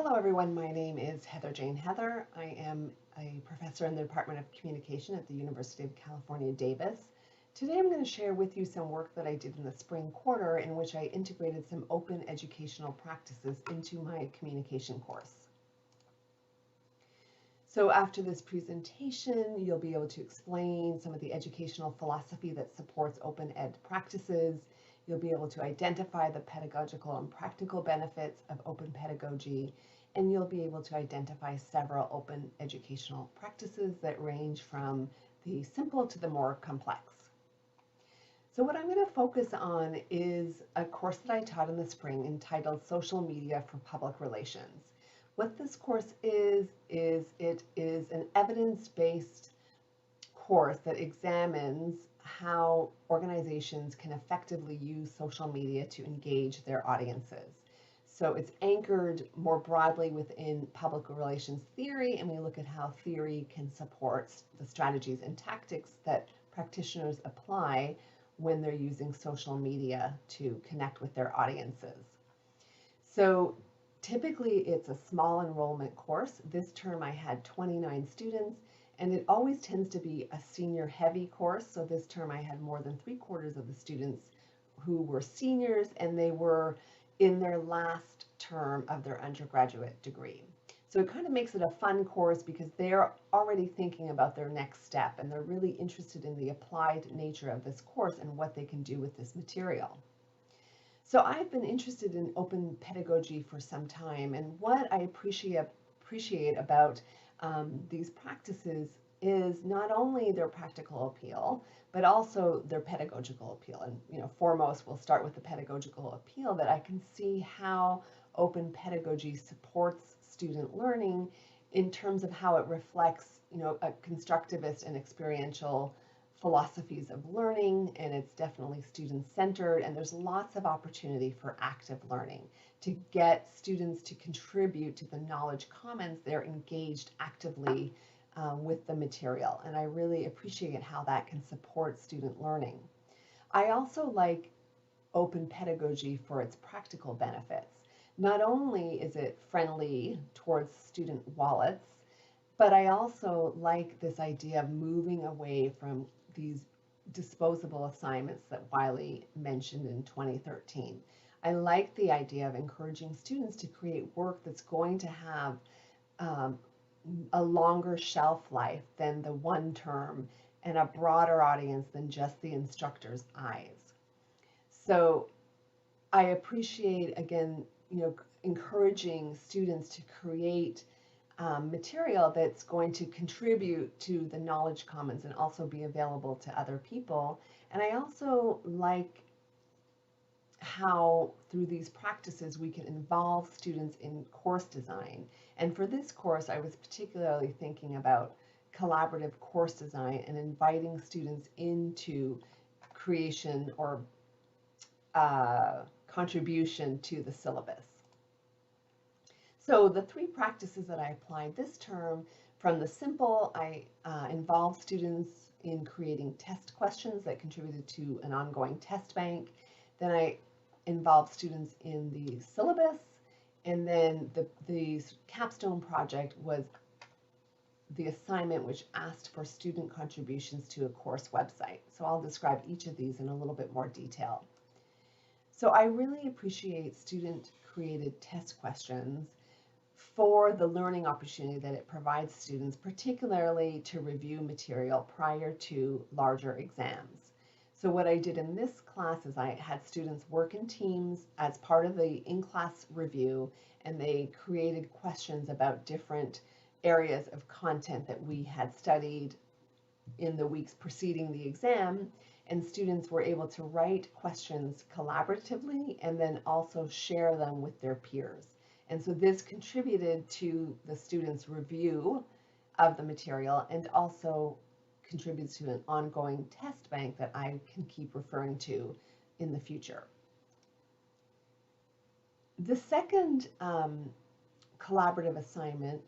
Hello everyone, my name is Heather Jane Hether. I am a professor in the Department of Communication at the University of California, Davis. Today I'm going to share with you some work that I did in the spring quarter in which I integrated some open educational practices into my communication course. So after this presentation, you'll be able to explain some of the educational philosophy that supports open ed practices. You'll be able to identify the pedagogical and practical benefits of open pedagogy, and you'll be able to identify several open educational practices that range from the simple to the more complex. So what I'm going to focus on is a course that I taught in the spring entitled Social Media for Public Relations. What this course is it is an evidence-based course that examines how organizations can effectively use social media to engage their audiences. So it's anchored more broadly within public relations theory, and we look at how theory can support the strategies and tactics that practitioners apply when they're using social media to connect with their audiences. So typically it's a small enrollment course. This term I had 29 students, and it always tends to be a senior heavy course. So this term I had more than 3/4 of the students who were seniors, and they were in their last term of their undergraduate degree. So it kind of makes it a fun course because they're already thinking about their next step, and they're really interested in the applied nature of this course and what they can do with this material. So I've been interested in open pedagogy for some time, and what I appreciate about these practices is not only their practical appeal, but also their pedagogical appeal. And foremost, we'll start with the pedagogical appeal, that I can see how open pedagogy supports student learning in terms of how it reflects, a constructivist and experiential philosophies of learning, and it's definitely student-centered, and there's lots of opportunity for active learning to get students to contribute to the knowledge commons. They're engaged actively with the material, and I really appreciate how that can support student learning. I also like open pedagogy for its practical benefits. Not only is it friendly towards student wallets, but I also like this idea of moving away from these disposable assignments that Wiley mentioned in 2013. I like the idea of encouraging students to create work that's going to have a longer shelf life than the one term and a broader audience than just the instructor's eyes. So I appreciate, again, encouraging students to create material that's going to contribute to the knowledge commons and also be available to other people. And I also like how through these practices we can involve students in course design. And for this course, I was particularly thinking about collaborative course design and inviting students into creation or contribution to the syllabus. So the three practices that I applied this term, from the simple, I involved students in creating test questions that contributed to an ongoing test bank. Then I involved students in the syllabus, and then the capstone project was the assignment which asked for student contributions to a course website. So I'll describe each of these in a little bit more detail. So I really appreciate student-created test questions for the learning opportunity that it provides students, particularly to review material prior to larger exams. So what I did in this class is I had students work in teams as part of the in-class review, and they created questions about different areas of content that we had studied in the weeks preceding the exam, and students were able to write questions collaboratively and then also share them with their peers. And so this contributed to the students' review of the material and also contributes to an ongoing test bank that I can keep referring to in the future. The second collaborative assignment,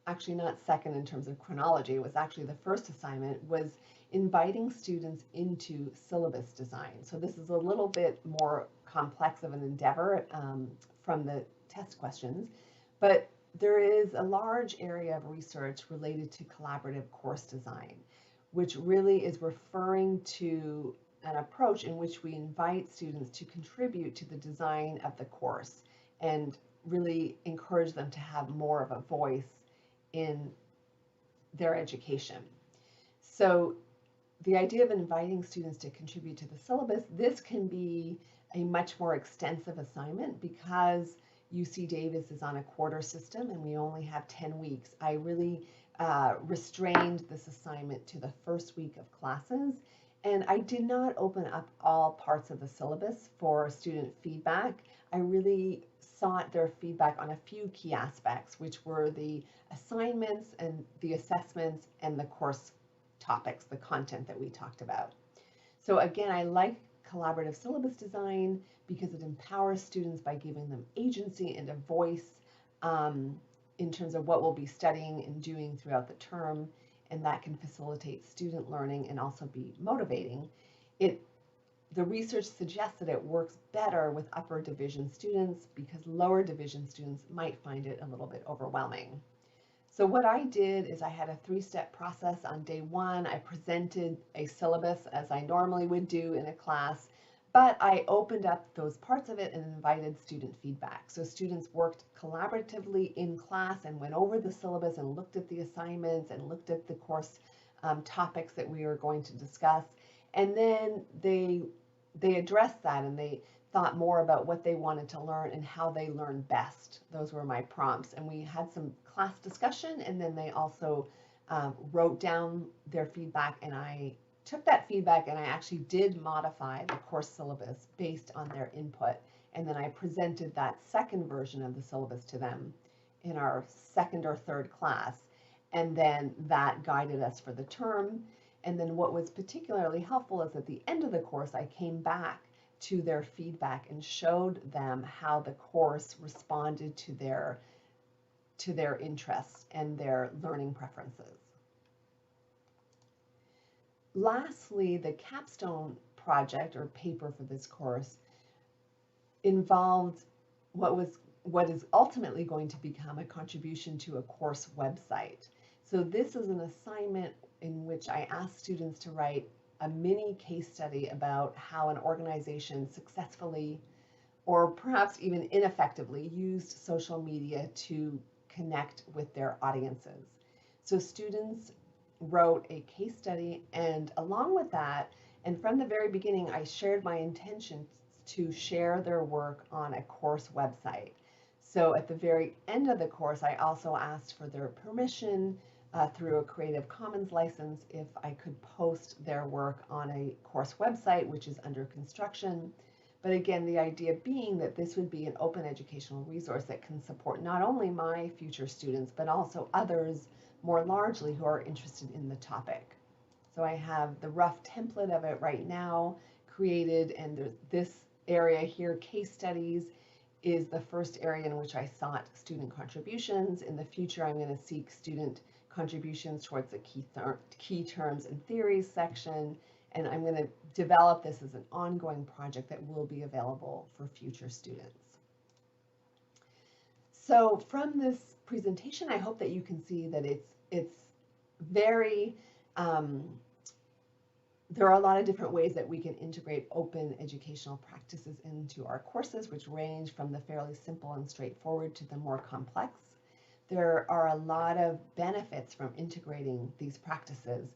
actually not second in terms of chronology, it was actually the first assignment, was inviting students into syllabus design. So this is a little bit more complex of an endeavor from the test questions, But there is a large area of research related to collaborative course design, which really is referring to an approach in which we invite students to contribute to the design of the course and really encourage them to have more of a voice in their education. So the idea of inviting students to contribute to the syllabus, this can be a much more extensive assignment because UC Davis is on a quarter system and we only have 10 weeks. I really restrained this assignment to the first week of classes, and I did not open up all parts of the syllabus for student feedback. I really sought their feedback on a few key aspects, which were the assignments and the assessments and the course topics, the content that we talked about. So again, I like collaborative syllabus design because it empowers students by giving them agency and a voice in terms of what we'll be studying and doing throughout the term, and that can facilitate student learning and also be motivating. The research suggests that it works better with upper division students because lower division students might find it a little bit overwhelming. So what I did is I had a 3-step process. On day 1, I presented a syllabus as I normally would do in a class, but I opened up those parts of it and invited student feedback. So students worked collaboratively in class and went over the syllabus and looked at the assignments and looked at the course topics that we were going to discuss. And then they addressed that and they thought more about what they wanted to learn and how they learn best. Those were my prompts. And we had some class discussion, and then they also wrote down their feedback, and I took that feedback and I actually did modify the course syllabus based on their input. And then I presented that second version of the syllabus to them in our second or third class. And then that guided us for the term. And then what was particularly helpful is at the end of the course, I came back to their feedback and showed them how the course responded to their interests and their learning preferences. Lastly, the capstone project or paper for this course involved what is ultimately going to become a contribution to a course website. So this is an assignment in which I asked students to write a mini case study about how an organization successfully or perhaps even ineffectively used social media to connect with their audiences. So students wrote a case study, and along with that, and from the very beginning, I shared my intention to share their work on a course website. So at the very end of the course, I also asked for their permission through a Creative Commons license if I could post their work on a course website, which is under construction. But again, the idea being that this would be an open educational resource that can support not only my future students, but also others more largely who are interested in the topic. So I have the rough template of it right now created, and there's this area here, case studies, is the first area in which I sought student contributions. In the future, I'm going to seek student contributions towards the key terms and theories section, and I'm going to develop this as an ongoing project that will be available for future students. So from this presentation, I hope that you can see that it's very, there are a lot of different ways that we can integrate open educational practices into our courses, which range from the fairly simple and straightforward to the more complex. There are a lot of benefits from integrating these practices.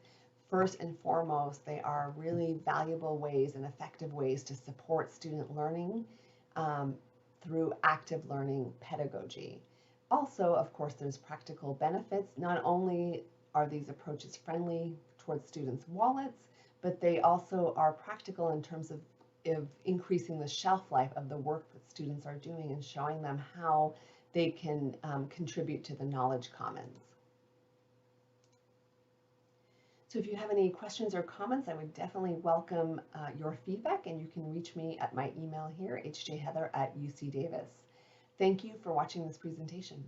First and foremost, they are really valuable ways and effective ways to support student learning through active learning pedagogy. Also, of course, there's practical benefits. Not only are these approaches friendly towards students' wallets, but they also are practical in terms of increasing the shelf life of the work that students are doing and showing them how they can contribute to the knowledge commons. So if you have any questions or comments, I would definitely welcome your feedback, and you can reach me at my email here, hjheather@ucdavis. Thank you for watching this presentation.